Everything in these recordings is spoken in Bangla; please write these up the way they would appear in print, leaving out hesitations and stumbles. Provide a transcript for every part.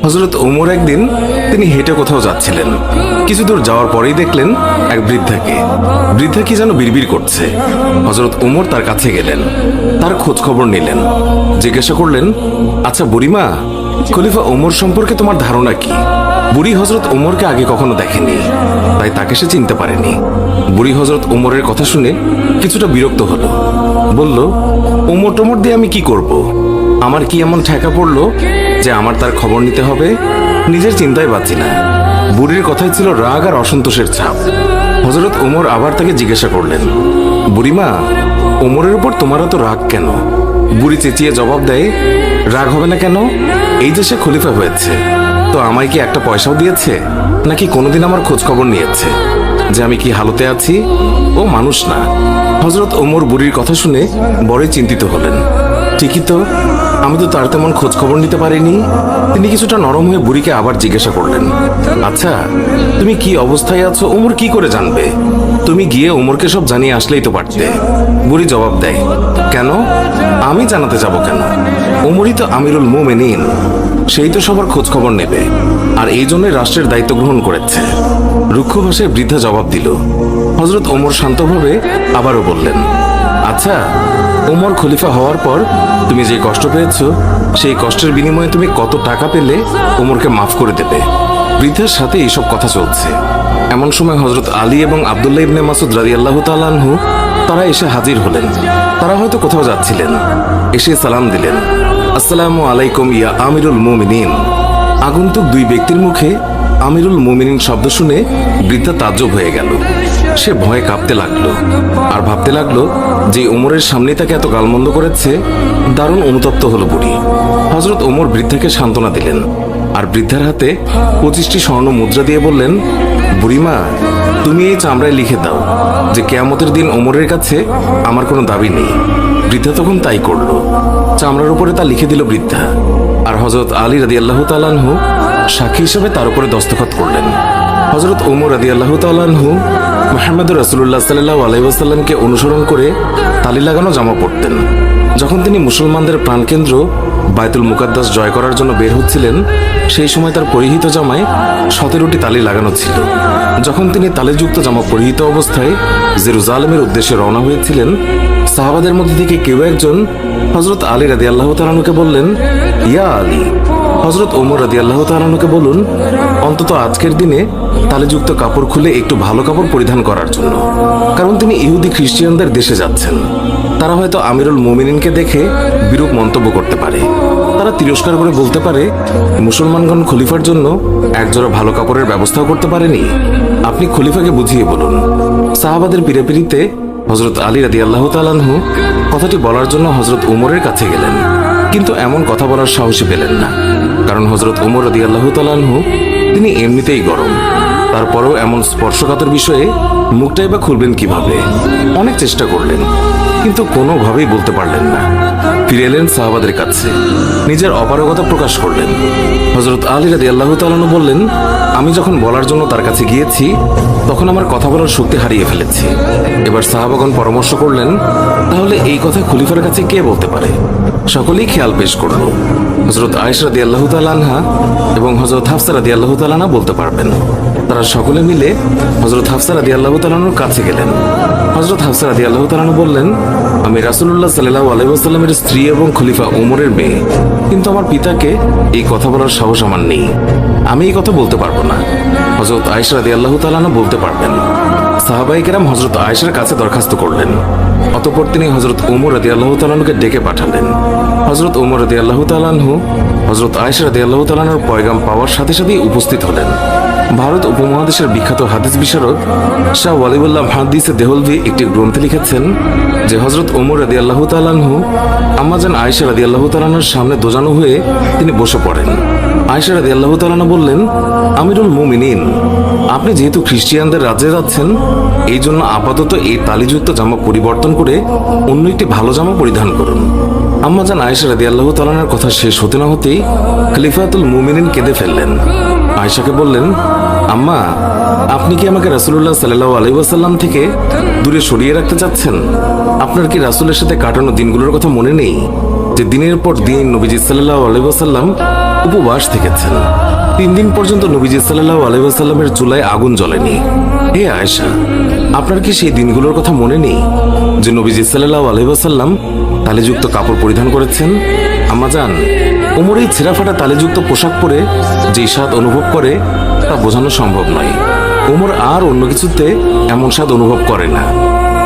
হযরত ওমর একদিন তিনি হেঁটে কোথাও যাচ্ছিলেন। কিছু দূর যাওয়ার পরেই দেখলেন এক বৃদ্ধাকে। বৃদ্ধা কি যেন বিড়বিড় করছে। হযরত ওমর তার কাছে গেলেন, তার খোঁজ খবর নিলেন, জিজ্ঞাসা করলেন, আচ্ছা বুড়িমা, খলিফা ওমর সম্পর্কে তোমার ধারণা কি? বুড়ি হযরত ওমরকে আগে কখনো দেখেনি, তাই তাকে সে চিনতে পারেনি। বুড়ি হযরত ওমরের কথা শুনে কিছুটা বিরক্ত হলো, বলল, ওমর টোমর দিয়ে আমি কি করব? আমার কি এমন ঠেকা পড়লো যে আমার তার খবর নিতে হবে? নিজের চিন্তায় বাঁচি না। বুড়ির কথায় ছিল রাগ আর অসন্তোষের ছাপ। হযরত ওমর আবার তাকে জিজ্ঞাসা করলেন, বুড়িমা, ওমরের উপর তোমার এত রাগ কেন? বুড়ি চেঁচিয়ে জবাব দেয়, রাগ হবে না কেন? এই যে সে খলিফা হয়েছে, তো আমায় কি একটা পয়সাও দিয়েছে? নাকি কোনোদিন আমার খোঁজ খবর নিয়েছে যে আমি কি হালতে আছি? ও মানুষ না। হযরত ওমর বুড়ির কথা শুনে বড়ই চিন্তিত হলেন। ঠিকই তো, আমি তো তার তেমন খোঁজ খবর নিতে পারিনি। তিনি কিছুটা নরম হয়ে বুড়িকে আবার জিজ্ঞাসা করলেন, আচ্ছা, তুমি কি অবস্থায় আছো ওমর কি করে জানবে? তুমি গিয়ে ওমরকে সব জানিয়ে আসলেই তো পারতে। বুড়ি জবাব দেয়, কেন? আমি জানাতে যাব কেন? ওমরই তো আমিরুল মুমিনিন, সেই তো সবার খোঁজ খবর নেবে, আর এই জন্যই রাষ্ট্রের দায়িত্ব গ্রহণ করেছে। রুক্ষ ভাষায় বৃদ্ধা জবাব দিল। হযরত ওমর শান্তভাবে আবারও বললেন, আচ্ছা, ওমর খলিফা হওয়ার পর তুমি যে কষ্ট পেয়েছো, সেই কষ্টের বিনিময়ে তুমি কত টাকা পেলে ওমরকে মাফ করে দেবে? বৃদ্ধার সাথে এইসব কথা চলছে। এমন সময় হযরত আলী এবং আব্দুল্লাহ ইবনে মাসউদ রাদিয়াল্লাহু তাআলা আনহু তারা এসে হাজির হলেন। তারা হয়তো কোথাও যাচ্ছিলেন। এসে সালাম দিলেন, আসসালামু আলাইকুম ইয়া আমিরুল মুমিনিন। আগন্তুক দুই ব্যক্তির মুখে আমিরুল মুমিনিন শব্দ শুনে বৃদ্ধা তাজ্জব হয়ে গেল। সে ভয়ে কাঁপতে লাগলো আর ভাবতে লাগলো যে ওমরের সামনে তাকে এত গালমন্দ করেছে। দারুণ অনুতপ্ত হলো বুড়ি। হযরত ওমর বৃদ্ধাকে সান্ত্বনা দিলেন আর বৃদ্ধার হাতে 25টি স্বর্ণ মুদ্রা দিয়ে বললেন, বুড়িমা, তুমি এই চামড়ায় লিখে দাও যে কিয়ামতের দিন ওমরের কাছে আমার কোনো দাবি নেই। বৃদ্ধা তখন তাই করলো। চামড়ার উপরে তা লিখে দিল বৃদ্ধা। আর হযরত আলী রাদিয়াল্লাহু তাআলা আনহু সাক্ষী হিসেবে তার উপরে দস্তখত করলেন। হযরত ওমর রাদিয়াল্লাহু তাআলা আনহু মুহাম্মদুর রাসূলুল্লাহ সাল্লাল্লাহু আলাইহি ওয়াসাল্লামকে অনুসরণ করে তালি লাগানো জামা পরতেন। যখন তিনি মুসলমানদের প্রাণকেন্দ্র বায়তুল মুকাদ্দাস জয় করার জন্য বের হচ্ছিলেন, সেই সময় তার পরিহিত জামায় 17টি তালি লাগানো ছিল। যখন তিনি তালিযুক্ত জামা পরিহিত অবস্থায় জেরুজালেমের উদ্দেশ্যে রওনা হয়েছিলেন, সাহাবাদের মধ্যে থেকে কেউ একজন হযরত আলী রাদিয়াল্লাহু তাআলা আনহুকে বললেন, ইয়া আলী, হযরত ওমর রাদিয়াল্লাহু তাআলা আনহুকে বলুন অন্তত আজকের দিনে তালিযুক্ত কাপড় খুলে একটু ভালো কাপড় পরিধান করার জন্য, কারণ তিনি ইহুদি খ্রিস্টানদের দেশে যাচ্ছেন। তারা হয়তো আমিরুল মুমিনিনকে দেখে বিরূপ মন্তব্য করতে পারে। তারা তিরস্কার করে বলতে পারে, মুসলমানগণ খলিফার জন্য একজোড়া ভালো কাপড়ের ব্যবস্থাও করতে পারেনি। আপনি খলিফাকে বুঝিয়ে বলুন। সাহাবাদের পিড়াপিড়িতে হযরত আলী রাদিয়াল্লাহু তাআলা আনহু কথাটি বলার জন্য হযরত ওমরের কাছে গেলেন, কিন্তু এমন কথা বলার সাহসী পেলেন না, কারণ হযরত ওমর রাদিয়াল্লাহু তাআলা আনহু তিনি এমনিতেই গরম। তারপরেও এমন স্পর্শকাতর বিষয়ে মুখটাই বা খুলবেন কিভাবে? অনেক চেষ্টা করলেন, কিন্তু কোনোভাবেই বলতে পারলেন না। ফিরে এলেন সাহাবাদের কাছে, নিজের অপারগতা প্রকাশ করলেন। হযরত আলী রাদিয়াল্লাহু তাআলা আনহু বললেন, আমি যখন বলার জন্য তার কাছে গিয়েছি, তখন আমার কথা বলার শক্তি হারিয়ে ফেলেছি। এবার সাহাবাগণ পরামর্শ করলেন, তাহলে এই কথা খলিফার কাছে কে বলতে পারে? সকলেই খেয়াল পেশ করল। হযরত আয়েশা রাদিয়াল্লাহু তাআলা আনহা এবং হযরত হাফসা রাদিয়াল্লাহু তাআলা আনহা বলতে পারবেন। তারা সকলে মিলে হযরত হাফসা রাদিয়াল্লাহু তাআলা আনহার কাছে গেলেন। হযরত হাফসা রাদিয়াল্লাহু তাআলা আনহা বললেন, আমি রাসূলুল্লাহ সাল্লাল্লাহু আলাইহি ওয়াসাল্লামের স্ত্রী এবং খলিফা ওমরের মেয়ে, কিন্তু আমার পিতাকে এই কথা বলার সাহস আমার নেই। আমি এই কথা বলতে পারবো না। হযরত আয়েশা রাদিয়াল্লাহু তাআলা আনহা বলতে পারবেন। সাহাবায়ে কেরাম হযরত আয়েশার কাছে দরখাস্ত করলেন। অতঃপর তিনি হযরত ওমর রাদিয়াল্লাহু তাআলা আনহুকে ডেকে পাঠালেন। হযরত ওমর রাদিয়াল্লাহু তাআলা আনহু হযরত আয়েশা রাদিয়াল্লাহু তাআলা আনহার পয়গাম পাওয়ার সাথে সাথেই উপস্থিত হলেন। ভারত উপমহাদেশের বিখ্যাত হাদিস বিশারদ শাহ ওয়ালিউল্লাহ মুহাদ্দিসে দেহলভি একটি গ্রন্থে লিখেছেন যে হযরত ওমর রাদিয়াল্লাহু তাআলা আনহু আম্মাজান আয়েশা রাদিয়াল্লাহু তাআলা আনহার সামনে দোজানো হয়ে তিনি বসে পড়েন। আয়েশা রাদিয়াল্লাহু তাআলা আনহা বললেন, আমিরুল মুমিনিন, আপনি যেহেতু খ্রিস্টিয়ানদের রাজ্যে যাচ্ছেন, এই জন্য আপাতত এই তালিযুক্ত জামা পরিবর্তন করে অন্য একটি ভালো জামা পরিধান করুন। আম্মাজান আয়েশা রাদিয়াল্লাহু তাআলা আনহার কথা শেষ হতে না হতেই খলিফাতুল মুমিনিন কেঁদে ফেললেন। আয়েশাকে বললেন, আম্মা, আপনি কি আমাকে রাসূলুল্লাহ সাল্লাল্লাহু আলাইহি ওয়াসাল্লাম থেকে দূরে সরিয়ে রাখতে চাচ্ছেন? আপনার কি রাসূলের সাথে কাটানো দিনগুলোর কথা মনে নেই, যে দিনের পর দিন নবীজি সাল্লাল্লাহু আলাইহি ওয়াসাল্লাম উপবাস থেকেছেন। 3 দিন পর্যন্ত নবীজি সাল্লাল্লাহু আলাইহি ওয়াসাল্লামের চুলায় আগুন জ্বলেনি। হে আয়েশা, আপনার কি সেই দিনগুলোর কথা মনে নেই যে নবীজি সাল্লাল্লাহু আলাইহি ওয়াসাল্লাম তালিযুক্ত কাপড় পরিধান করেছেন? আম্মা জান, ওমর এই ছেঁড়াফাটা তালিযুক্ত পোশাক পরে যে স্বাদ অনুভব করে তা বোঝানো সম্ভব নয়। ওমর আর অন্য কিছুতে এমন স্বাদ অনুভব করে না।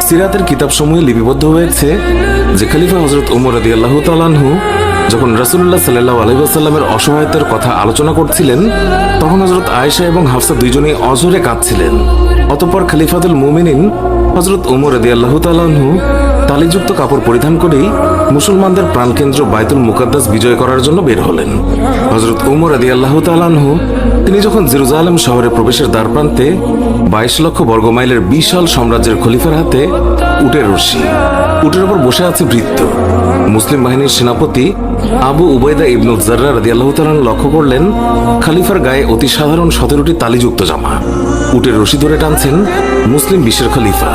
সিরাতের কিতাবসমূহে লিপিবদ্ধ হয়েছে যে খলিফা হযরত ওমর রাদিয়াল্লাহু তাআলা আনহু যখন রাসূলুল্লাহ সাল্লাল্লাহু আলাইহি ওয়াসাল্লামের অসহায়তার কথা আলোচনা করছিলেন, তখন হযরত আয়েশা এবং হাফসা দুইজনেই অঝরে কাঁদছিলেন। অতঃপর খলিফাতুল মুমিনিন হযরত ওমর রাদিয়াল্লাহু তাআলা আনহু তালিযুক্ত কাপড় পরিধান করেই মুসলমানদের প্রাণকেন্দ্র বাইতুল মুকাদ্দাস বিজয় করার জন্য বের হলেন। হযরত ওমর রাদিয়াল্লাহু তাআলা আনহু তিনি যখন জেরুজালেম শহরে প্রবেশের দ্বার প্রান্তে 22 লক্ষ বর্গমাইলের বিশাল সাম্রাজ্যের খলিফার হাতে উটের রশি, উটের উপর বসে আছে ভৃত্য, মুসলিম বাহিনীর সেনাপতি আবু উবাইদা ইবনুল জাররা রাদিয়াল্লাহু তাআলা লক্ষ্য করলেন খলিফার গায়ে অতি সাধারণ 17টি তালিযুক্ত জামা। উটের রশি ধরে টানছেন মুসলিম বিশ্বের খলিফা,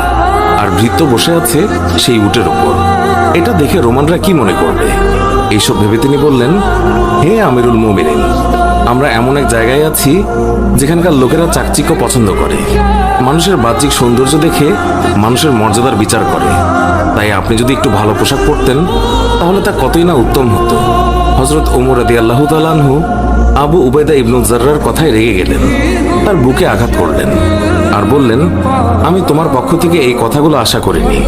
আর ভৃত্য বসে আছে সেই উটের উপর। এটা দেখে রোমানরা কি মনে করবে? এইসব ভেবে তিনি বললেন, হে আমিরুল মুমিনিন, আমরা এমন এক জায়গায় আছি যেখানকার লোকেরা চাকচিক্য পছন্দ করে, মানুষের বাহ্যিক সৌন্দর্য দেখে মানুষের মর্যাদার বিচার করে। তাই আপনি যদি একটু ভালো পোশাক পরতেন তাহলে তা কতই না উত্তম হতো। হযরত ওমর রাদিয়াল্লাহু তাআলা আনহু আবু উবাইদা ইবনুল জাররার কথায় রেগে গেলেন, তার বুকে আঘাত করলেন আর বললেন, আমি তোমার পক্ষ থেকে এই কথাগুলো আশা করিনি।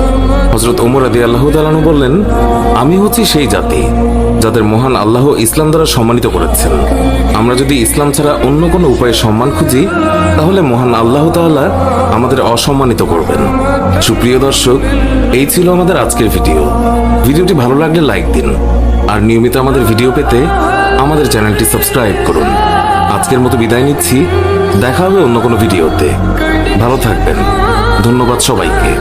হযরত ওমর রাদিয়াল্লাহু তাআলা আনহু বললেন, আমি হচ্ছি সেই জাতি যাদের মহান আল্লাহ ইসলাম দ্বারা সম্মানিত করেছেন। আমরা যদি ইসলাম ছাড়া অন্য কোনো উপায়ে সম্মান খুঁজি তাহলে মহান আল্লাহ তাআলা আমাদের অসম্মানিত করবেন। সুপ্রিয় দর্শক, এই ছিল আমাদের আজকের ভিডিওটি ভালো লাগলে লাইক দিন, আর নিয়মিত আমাদের ভিডিও পেতে আমাদের চ্যানেলটি সাবস্ক্রাইব করুন। আজকের মতো বিদায় নিচ্ছি, দেখা হবে অন্য কোনো ভিডিওতে। ভালো থাকবেন। ধন্যবাদ সবাইকে।